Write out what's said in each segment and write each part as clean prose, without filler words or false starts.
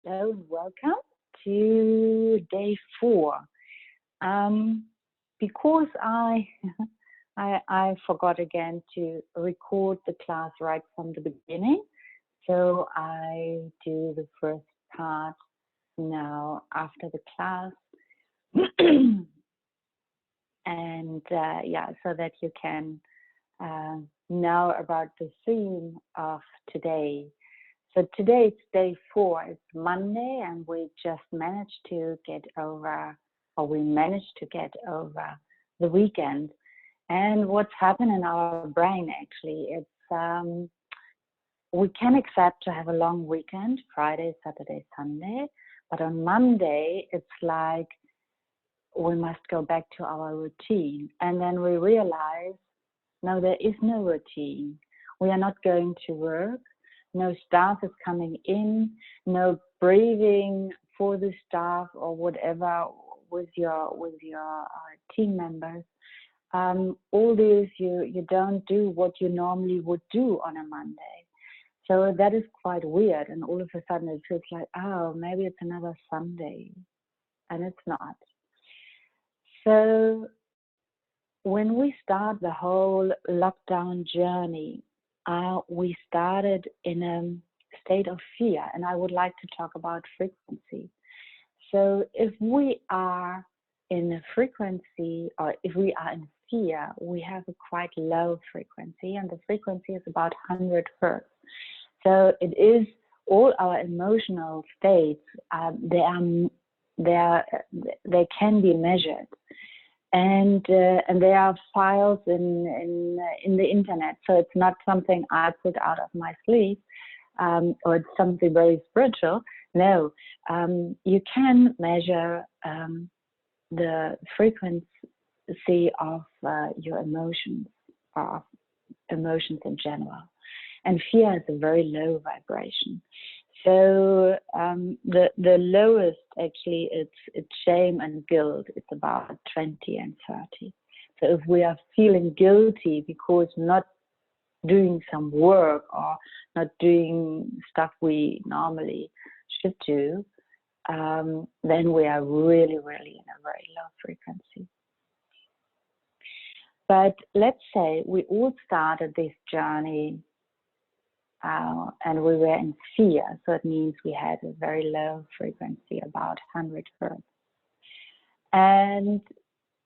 Hello and welcome to day 4. Because I forgot again to record the class right from the beginning, so I do the first part now after the class, and so that you can know about the theme of today. So today it's day 4, it's Monday, and we managed to get over the weekend. And what's happened in our brain actually, it's we can accept to have a long weekend, Friday, Saturday, Sunday, but on Monday it's like we must go back to our routine. And then we realize, no, there is no routine. We are not going to work. No staff is coming in, no briefing for the staff or whatever with your team members. All this, you don't do what you normally would do on a Monday. So that is quite weird, and all of a sudden it feels like, oh, maybe it's another Sunday, and it's not. So when we start the whole lockdown journey, we started in a state of fear, and I would like to talk about frequency. So if we are in a frequency, or if we are in fear, we have a quite low frequency, and the frequency is about 100 hertz. So it is all our emotional states, they can be measured. And there are files in the internet, so it's not something I put out of my sleeve, or it's something very spiritual. No, you can measure the frequency of your emotions, or of emotions in general. And fear is a very low vibration. So the lowest actually it's shame and guilt. It's about 20 and 30. So if we are feeling guilty because not doing some work or not doing stuff we normally should do, then we are really, really in a very low frequency. But let's say we all started this journey and we were in fear, so it means we had a very low frequency, about 100 hertz. And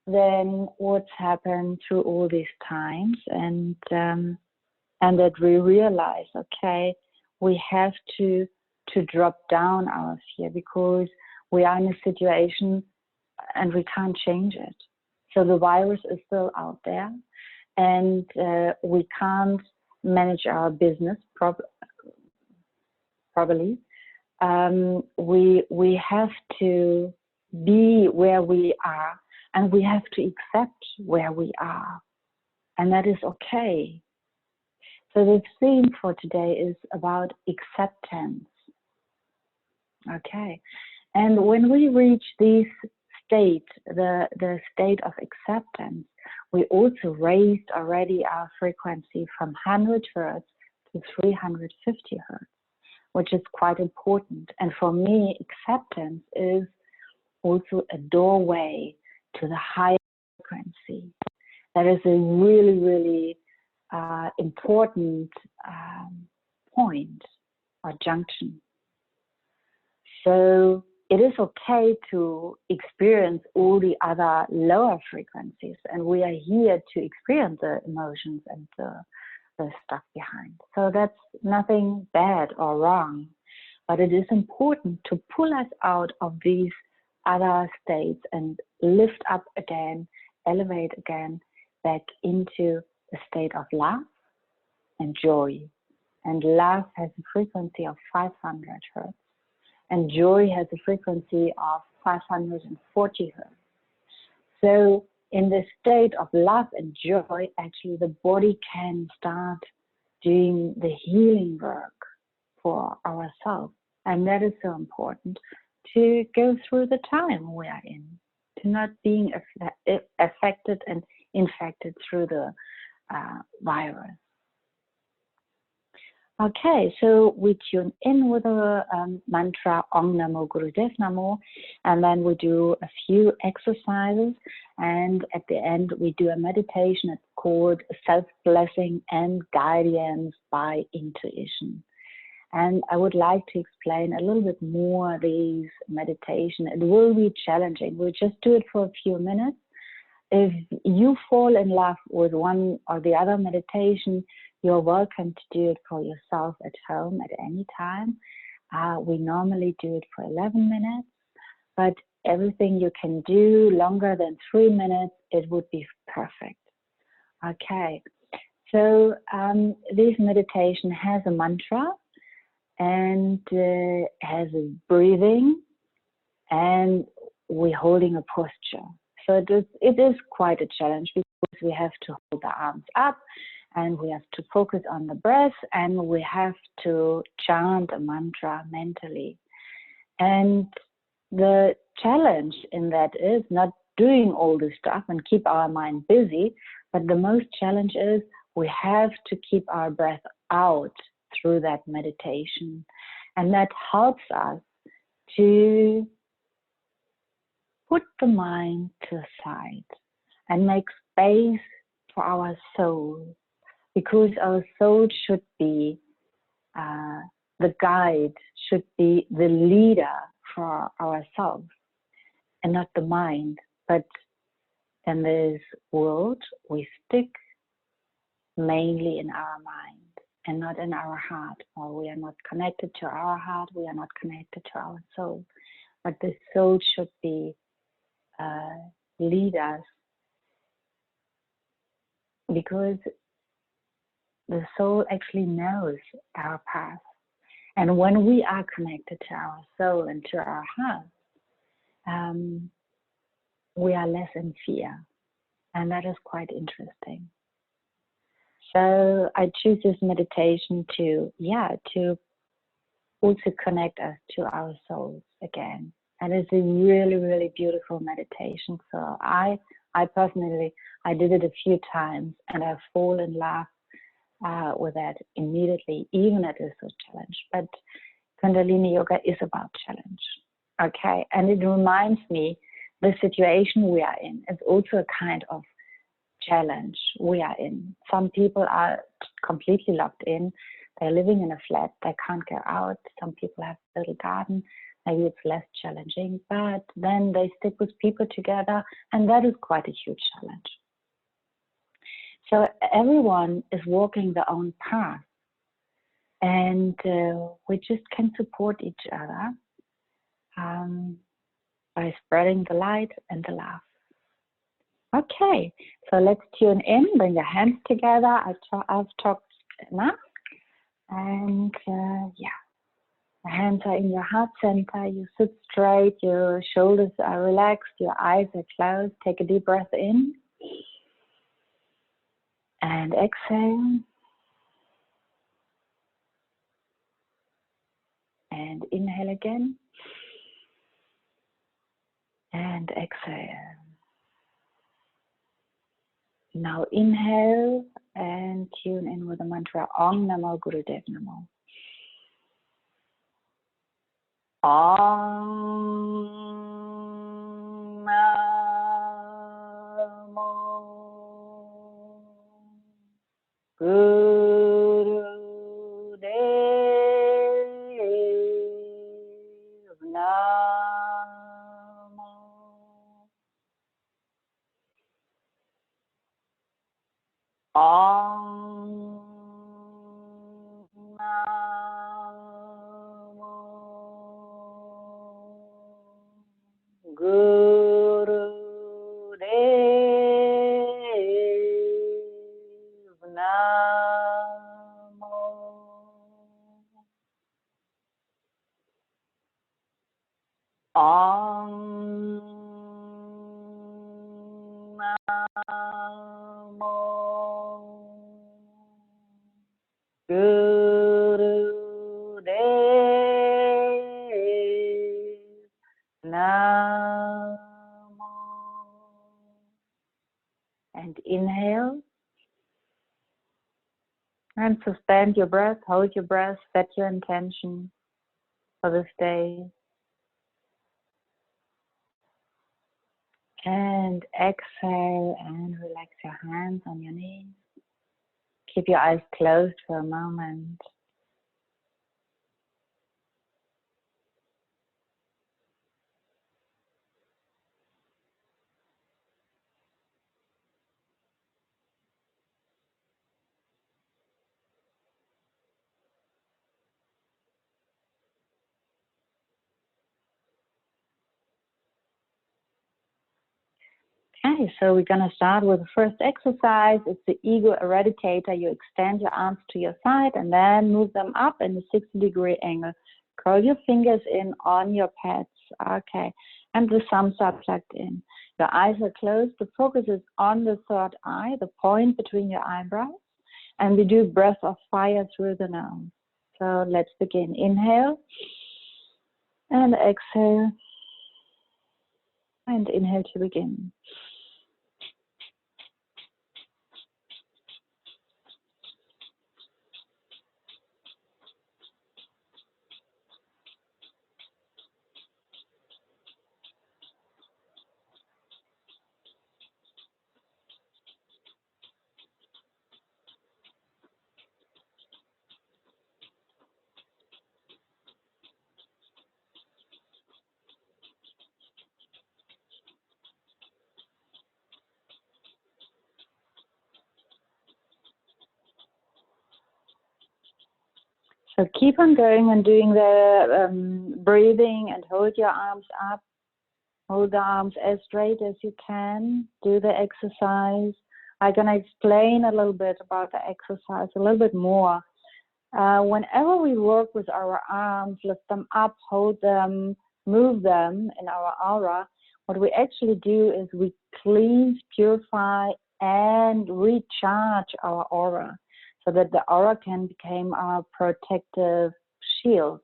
then what's happened through all these times, and that we realize, okay, we have to drop down our fear, because we are in a situation and we can't change it. So the virus is still out there, and we can't manage our business properly. We have to be where we are, and we have to accept where we are, and that is okay. So the theme for today is about acceptance. Okay, and when we reach this state, the state of acceptance, we also raised already our frequency from 100 hertz to 350 hertz, which is quite important. And for me, acceptance is also a doorway to the higher frequency. That is a really, really important point or junction. So it is okay to experience all the other lower frequencies, and we are here to experience the emotions and the stuff behind. So that's nothing bad or wrong, but it is important to pull us out of these other states and lift up again, elevate again, back into a state of love and joy. And love has a frequency of 500 hertz. And joy has a frequency of 540 hertz. So in the state of love and joy, actually the body can start doing the healing work for ourselves. And that is so important to go through the time we are in, to not being affected and infected through the virus. Okay, so we tune in with the mantra Om Namo Gurudev Namo, and then we do a few exercises, and at the end we do a meditation. It's called Self-Blessing and Guidance by Intuition. And I would like to explain a little bit more these meditation. It will be challenging. We'll just do it for a few minutes. If you fall in love with one or the other meditation, you're welcome to do it for yourself at home at any time. We normally do it for 11 minutes, but everything you can do longer than 3 minutes, it would be perfect. Okay, so this meditation has a mantra and has a breathing, and we're holding a posture. So it is quite a challenge because we have to hold the arms up and we have to focus on the breath and we have to chant a mantra mentally. And the challenge in that is not doing all this stuff and keep our mind busy, but the most challenge is we have to keep our breath out through that meditation. And that helps us to put the mind to the side and make space for our soul, because our soul should be the guide, should be the leader for ourselves and not the mind. But in this world, we stick mainly in our mind and not in our heart, or we are not connected to our heart, we are not connected to our soul. But the soul should be lead us, because the soul actually knows our path. And when we are connected to our soul and to our heart, we are less in fear. And that is quite interesting. So I choose this meditation to also connect us to our souls again. And it's a really, really beautiful meditation. So I personally, I did it a few times and I fall in love with that immediately, even if it is a challenge. But Kundalini Yoga is about challenge. Okay, and it reminds me the situation we are in is also a kind of challenge we are in. Some people are completely locked in. They're living in a flat. They can't go out. Some people have a little garden. Maybe it's less challenging, but then they stick with people together, and that is quite a huge challenge. So everyone is walking their own path, and we just can support each other by spreading the light and the love. Okay, so let's tune in. Bring your hands together. I've talked enough. And the hands are in your heart center. You sit straight. Your shoulders are relaxed. Your eyes are closed. Take a deep breath in. And exhale. And inhale again. And exhale. Now inhale and tune in with the mantra Om Namo Gurudev Namo. Om Namo Gurudev Namo. Om Namo Gurudev Namo. Om Namo Gurudev Namo. And inhale. And suspend your breath, hold your breath, set your intention for this day. And exhale and relax your hands on your knees. Keep your eyes closed for a moment. Okay, so we're going to start with the first exercise. It's the ego eradicator. You extend your arms to your side and then move them up in a 60-degree angle. Curl your fingers in on your pads. Okay, and the thumbs are plugged in. Your eyes are closed. The focus is on the third eye, the point between your eyebrows. And we do breath of fire through the nose. So let's begin. Inhale and exhale. And inhale to begin. So keep on going and doing the breathing and hold your arms up. Hold the arms as straight as you can. Do the exercise. I'm going to explain a little bit about the exercise, a little bit more. Whenever we work with our arms, lift them up, hold them, move them in our aura, what we actually do is we cleanse, purify, and recharge our aura, so that the aura can become our protective shield.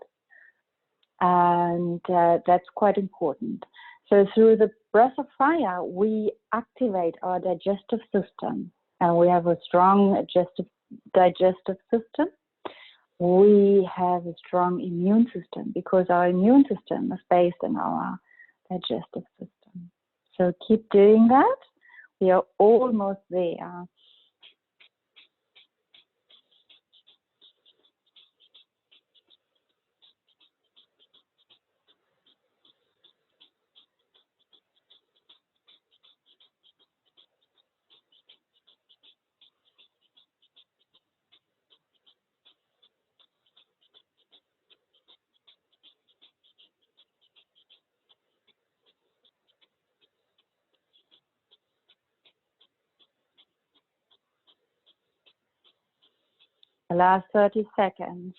And that's quite important. So through the breath of fire, we activate our digestive system. And we have a strong digestive system. We have a strong immune system because our immune system is based on our digestive system. So keep doing that. We are almost there. The last 30 seconds.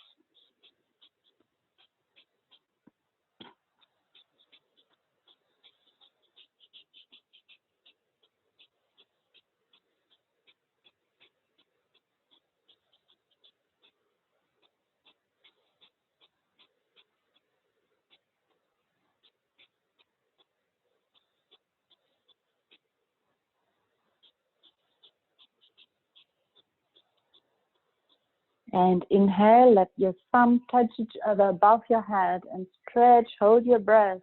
And inhale, let your thumb touch each other above your head and stretch, hold your breath.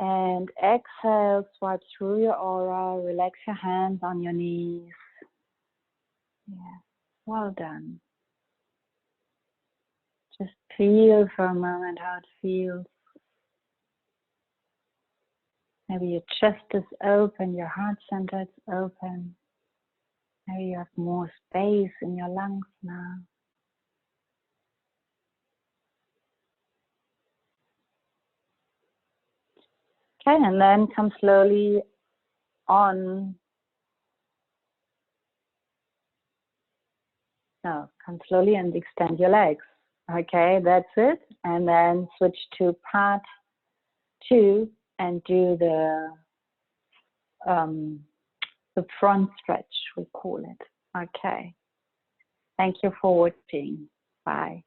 And exhale, swipe through your aura, relax your hands on your knees. Yeah, well done. Just feel for a moment how it feels. Maybe your chest is open, your heart center is open. Maybe you have more space in your lungs now. Okay, and then come slowly on. No, come slowly and extend your legs. Okay, that's it. And then switch to part 2 and do the front stretch, we call it. Okay. Thank you for watching. Bye.